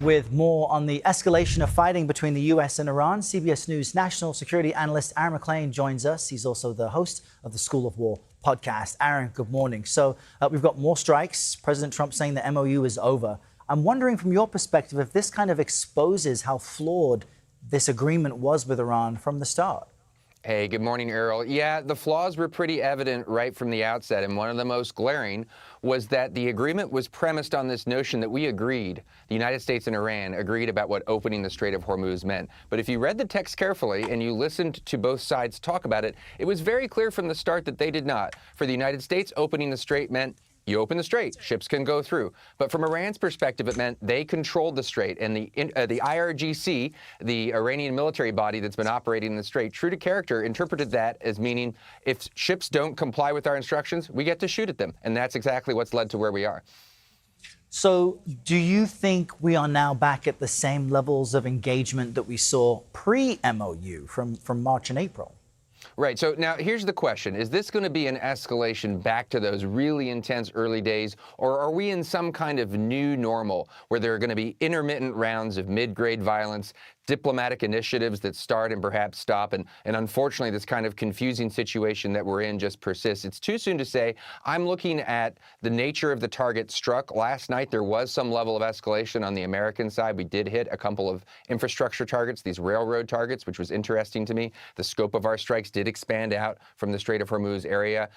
With more on the escalation of fighting between the U.S. and Iran, CBS News national security analyst Aaron MacLean joins us. He's also the host of the School of War podcast. Aaron, good morning. So we've got more strikes. President Trump saying the MOU is over. I'm wondering from your perspective if this kind of exposes how flawed this agreement was with Iran from the start. Hey, good morning, Errol. Yeah, the flaws were pretty evident right from the outset, and one of the most glaring was that the agreement was premised on this notion that we agreed, the United States and Iran agreed about what opening the Strait of Hormuz meant. But if you read the text carefully and you listened to both sides talk about it, it was very clear from the start that they did not. For the United States, opening the strait meant you open the strait, ships can go through. But from Iran's perspective, it meant they controlled the strait. And the IRGC, the Iranian military body that's been operating in the strait, true to character, interpreted that as meaning if ships don't comply with our instructions, we get to shoot at them. And that's exactly what's led to where we are. So do you think we are now back at the same levels of engagement that we saw pre-MOU from March and April? Right. So now here's the question. Is this going to be an escalation back to those really intense early days, or are we in some kind of new normal where there are going to be intermittent rounds of mid-grade violence, diplomatic initiatives that start and perhaps stop, and unfortunately this kind of confusing situation that we're in just persists? It's too soon to say. I'm looking at the nature of the target struck. Last night there was some level of escalation on the American side. We did hit a couple of infrastructure targets, these railroad targets, which was interesting to me. The scope of our strikes did expand out from the Strait of Hormuz area.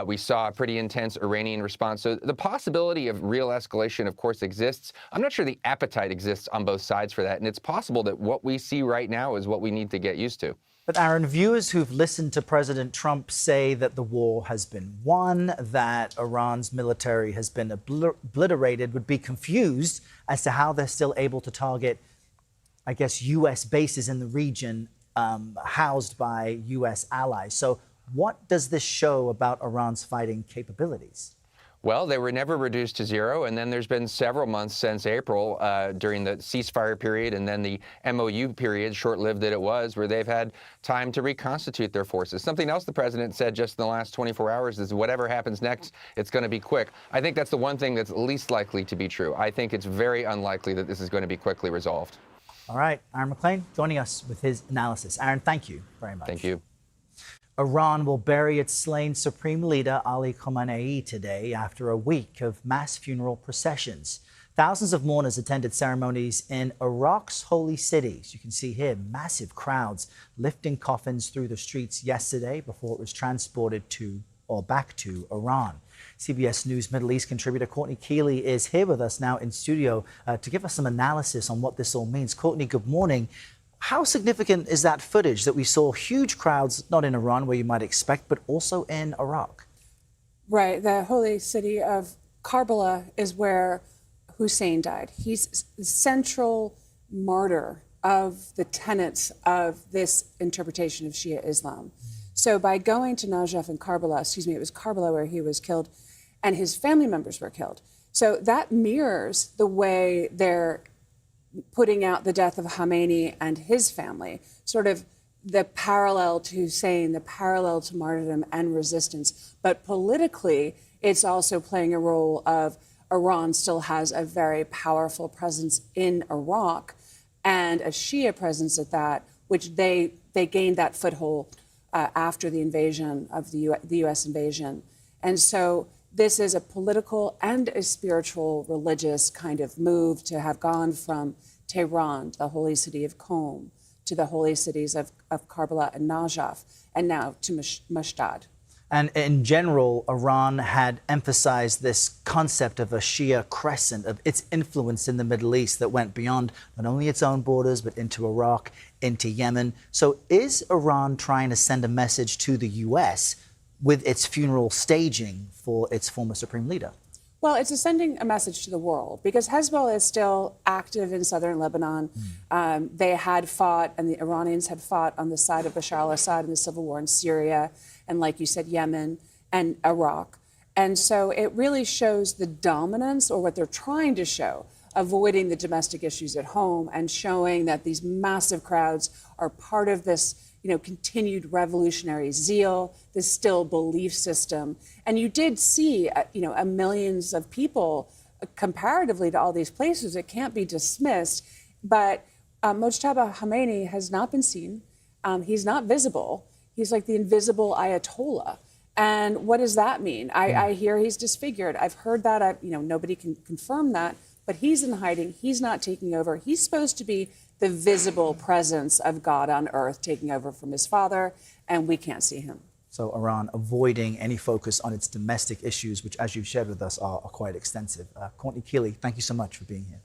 We saw a pretty intense Iranian response. So the possibility of real escalation, of course, exists. I'm not sure the appetite exists on both sides for that, and it's possible that what we see right now is what we need to get used to. But Aaron, viewers who've listened to President Trump say that the war has been won, that Iran's military has been obliterated, would be confused as to how they're still able to target, I guess, U.S. bases in the region housed by U.S. allies. So what does this show about Iran's fighting capabilities? Well, they were never reduced to zero, and then there's been several months since April during the ceasefire period and then the MOU period, short-lived that it was, where they've had time to reconstitute their forces. Something else the president said just in the last 24 hours is whatever happens next, it's going to be quick. I think that's the one thing that's least likely to be true. I think it's very unlikely that this is going to be quickly resolved. All right, Aaron MacLean joining us with his analysis. Aaron, thank you very much. Thank you. Iran will bury its slain supreme leader Ali Khamenei today after a week of mass funeral processions. Thousands of mourners attended ceremonies in Iraq's holy cities. You can see here massive crowds lifting coffins through the streets yesterday before it was transported to or back to Iran. CBS News Middle East contributor Courtney Kealy is here with us now in studio to give us some analysis on what this all means. Courtney, good morning. How significant is that footage that we saw huge crowds, not in Iran where you might expect, but also in Iraq? Right. The holy city of Karbala is where Hussein died. He's the central martyr of the tenets of this interpretation of Shia Islam. So by going to Najaf and Karbala, it was Karbala where he was killed and his family members were killed. So that mirrors the way they're putting out the death of Khamenei and his family, sort of the parallel to Hussein, the parallel to martyrdom and resistance. But politically, it's also playing a role of Iran still has a very powerful presence in Iraq and a Shia presence at that, which they gained that foothold after the invasion of the U.S. invasion. And so this is a political and a spiritual, religious kind of move to have gone from Tehran, the holy city of Qom, to the holy cities of Karbala and Najaf, and now to Mashtad. And in general, Iran had emphasized this concept of a Shia crescent, of its influence in the Middle East that went beyond not only its own borders, but into Iraq, into Yemen. So is Iran trying to send a message to the U.S. with its funeral staging for its former supreme leader? Well, it's sending a message to the world because Hezbollah is still active in southern Lebanon. They had fought, and the Iranians had fought on the side of Bashar al-Assad in the civil war in Syria, and like you said, Yemen and Iraq. And so it really shows the dominance, or what they're trying to show, avoiding the domestic issues at home and showing that these massive crowds are part of this continued revolutionary zeal, this still belief system. And you did see, millions of people comparatively to all these places, it can't be dismissed. But Mojtaba Khamenei has not been seen. He's not visible. He's like the invisible Ayatollah. And what does that mean? I hear he's disfigured. I've heard that. Nobody can confirm that. But he's in hiding. He's not taking over. He's supposed to be the visible presence of God on earth, taking over from his father, and we can't see him. So Iran avoiding any focus on its domestic issues, which, as you've shared with us, are quite extensive. Courtney Kealy, thank you so much for being here.